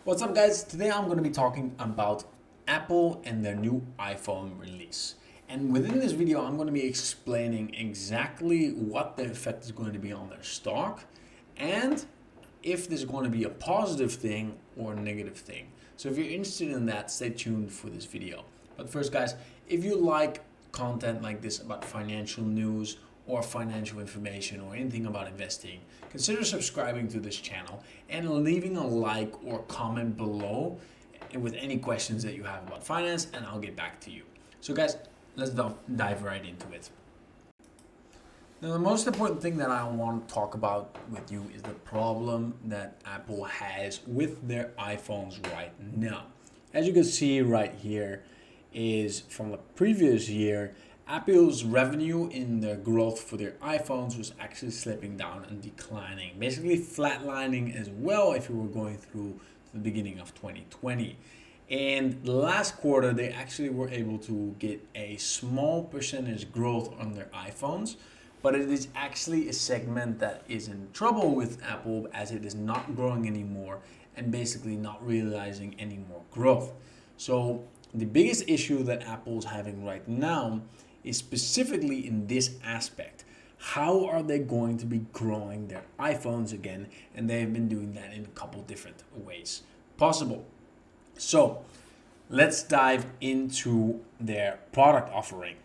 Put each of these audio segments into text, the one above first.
What's up, guys? Today I'm going to be talking about Apple and their new iPhone release. And within this video, I'm going to be explaining exactly what the effect is going to be on their stock and if this is going to be a positive thing or a negative thing. So if you're interested in that, stay tuned for this video. But first, guys, if you like content like this about financial news or financial information or anything about investing, consider subscribing to this channel and leaving a like or comment below with any questions that you have about finance, and I'll get back to you. So guys, let's dive right into it. Now, the most important thing that I want to talk about with you is the problem that Apple has with their iPhones right now. As you can see right here is from the previous year, Apple's revenue in their growth for their iPhones was actually slipping down and declining, basically flatlining as well if you were going through the beginning of 2020. And the last quarter, they actually were able to get a small percentage growth on their iPhones, but it is actually a segment that is in trouble with Apple as it is not growing anymore and basically not realizing any more growth. So the biggest issue that Apple's having right now is specifically in this aspect. How are they going to be growing their iPhones again? And they've been doing that in a couple different ways possible. So let's dive into their product offering.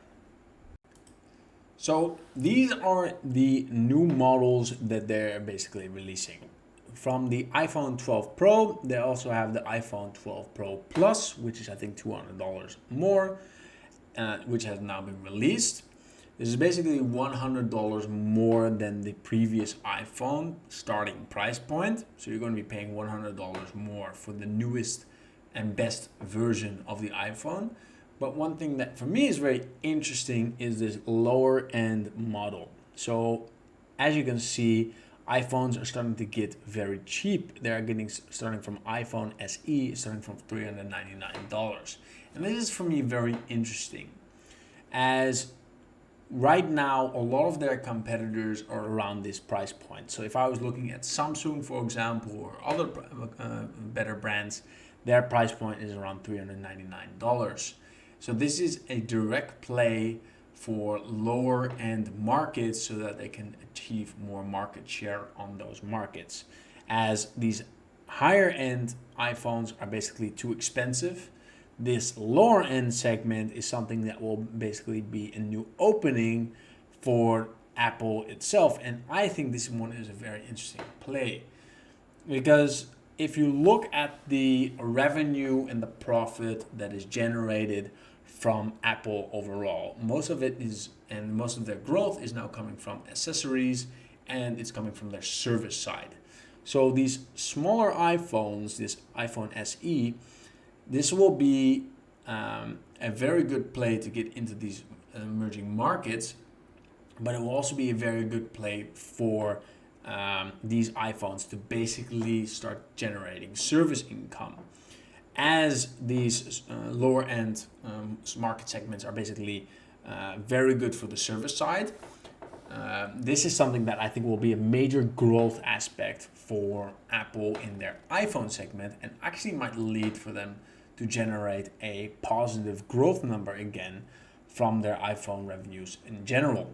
So these are the new models that they're basically releasing. From the iPhone 12 Pro, they also have the iPhone 12 Pro Plus, which is I think $200 more, which has now been released. This is basically $100 more than the previous iPhone starting price point. So you're going to be paying $100 more for the newest and best version of the iPhone. But one thing that for me is very interesting is this lower end model. So as you can see, iPhones are starting to get very cheap. They're getting starting from iPhone SE, starting from $399. And this is for me very interesting, as right now a lot of their competitors are around this price point. So if I was looking at Samsung, for example, or other better brands, their price point is around $399. So this is a direct play for lower end markets so that they can achieve more market share on those markets, as these higher end iPhones are basically too expensive. This lower end segment is something that will basically be a new opening for Apple itself. And I think this one is a very interesting play, because if you look at the revenue and the profit that is generated from Apple overall, most of it is, and most of their growth is now coming from accessories, and it's coming from their service side. So these smaller iPhones, this iPhone SE, this will be a very good play to get into these emerging markets, but it will also be a very good play for these iPhones to basically start generating service income, as these lower end market segments are basically very good for the service side. This is something that I think will be a major growth aspect for Apple in their iPhone segment, and actually might lead for them to generate a positive growth number again from their iPhone revenues in general.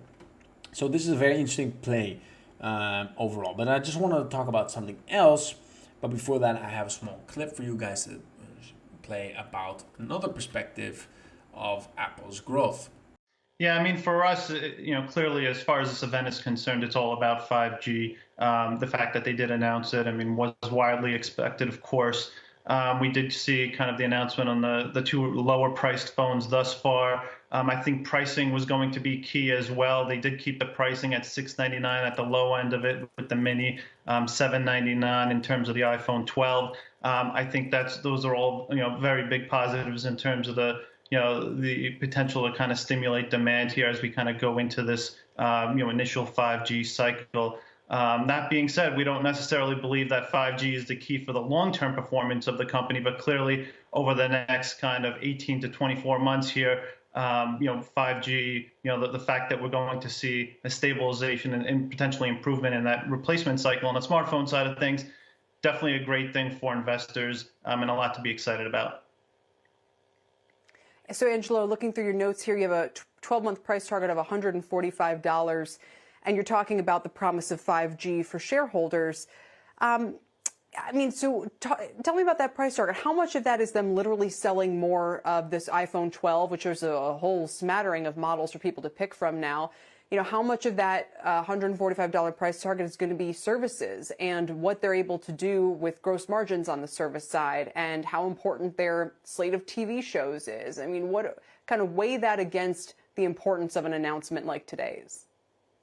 So this is a very interesting play overall. But I just want to talk about something else. But before that, I have a small clip for you guys to play about another perspective of Apple's growth. Yeah, I mean, for us, clearly, as far as this event is concerned, it's all about 5G. The fact that they did announce it, I mean, was widely expected, of course. We did see kind of the announcement on the two lower priced phones thus far. I think pricing was going to be key as well. They did keep the pricing at $699 at the low end of it with the mini, $799 in terms of the iPhone 12. I think those are all very big positives in terms of the potential to kind of stimulate demand here as we kind of go into this initial 5G cycle. That being said, we don't necessarily believe that 5G is the key for the long-term performance of the company, but clearly over the next kind of 18 to 24 months here, 5G, the fact that we're going to see a stabilization and potentially improvement in that replacement cycle on the smartphone side of things definitely a great thing for investors, and a lot to be excited about. So, Angelo, looking through your notes here, you have a 12-month price target of $145, and you're talking about the promise of 5G for shareholders. So tell me about that price target. How much of that is them literally selling more of this iPhone 12, which is a whole smattering of models for people to pick from now? How much of that $145 price target is going to be services, and what they're able to do with gross margins on the service side, and how important their slate of TV shows is? What kind of weigh that against the importance of an announcement like today's?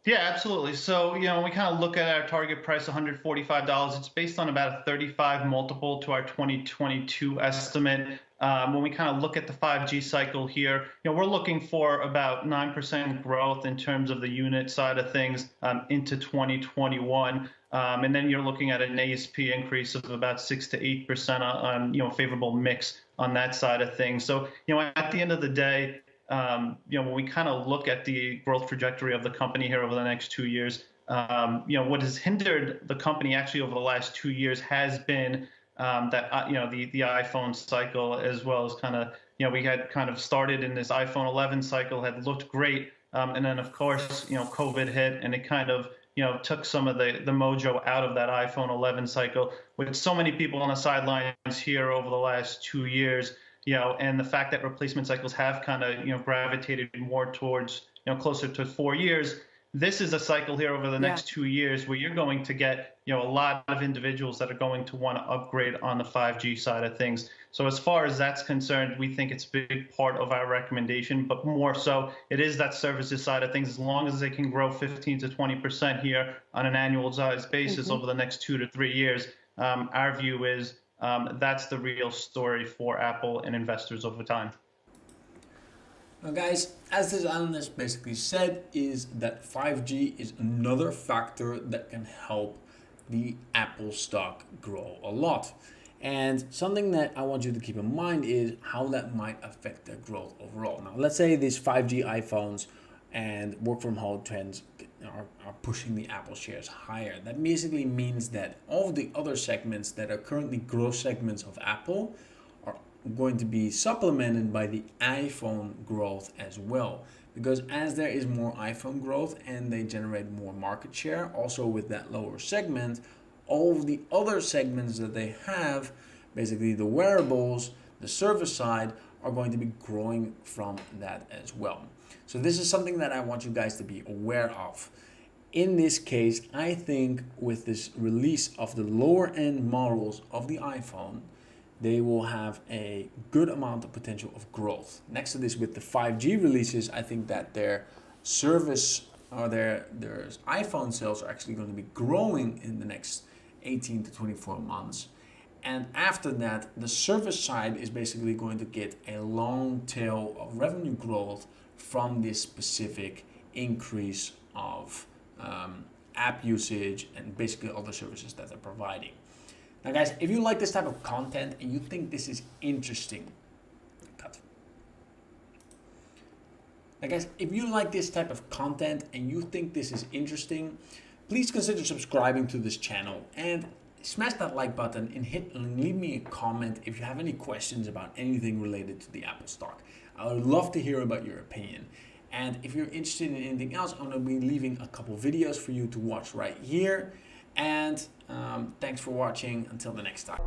Yeah, absolutely. So, when we kind of look at our target price, $145, it's based on about a 35 multiple to our 2022 estimate. When we kind of look at the 5G cycle here, we're looking for about 9% growth in terms of the unit side of things into 2021. And then you're looking at an ASP increase of about 6 to 8% on, favorable mix on that side of things. So, at the end of the day, when we kind of look at the growth trajectory of the company here over the next 2 years, what has hindered the company actually over the last 2 years has been the iPhone cycle, as well as kind of, we had kind of started in this iPhone 11 cycle, had looked great. And then, of course, COVID hit, and it kind of, took some of the mojo out of that iPhone 11 cycle, with so many people on the sidelines here over the last 2 years. And the fact that replacement cycles have kind of, gravitated more towards, closer to 4 years. This is a cycle here over the next 2 years where you're going to get, a lot of individuals that are going to want to upgrade on the 5G side of things. So as far as that's concerned, we think it's a big part of our recommendation, but more so, it is that services side of things. As long as they can grow 15 to 20% here on an annualized basis over the next 2 to 3 years, our view is that's the real story for Apple and investors over time. Now guys, as this analyst basically said, is that 5G is another factor that can help the Apple stock grow a lot. And something that I want you to keep in mind is how that might affect their growth overall. Now, let's say these 5G iPhones and work from home trends are pushing the Apple shares higher. That basically means that all of the other segments that are currently growth segments of Apple are going to be supplemented by the iPhone growth as well. Because as there is more iPhone growth and they generate more market share, also with that lower segment, all of the other segments that they have, basically the wearables, the service side, are going to be growing from that as well. So this is something that I want you guys to be aware of. In this case, I think with this release of the lower end models of the iPhone, they will have a good amount of potential of growth. Next to this, with the 5G releases, I think that their service or their iPhone sales are actually going to be growing in the next 18 to 24 months. And after that, the service side is basically going to get a long tail of revenue growth from this specific increase of app usage and basically other services that they're providing. Now guys, if you like this type of content and you think this is interesting, Now guys, if you like this type of content and you think this is interesting, please consider subscribing to this channel and smash that like button and leave me a comment if you have any questions about anything related to the Apple stock. I would love to hear about your opinion. And if you're interested in anything else, I'm going to be leaving a couple videos for you to watch right here. And thanks for watching. Until the next time.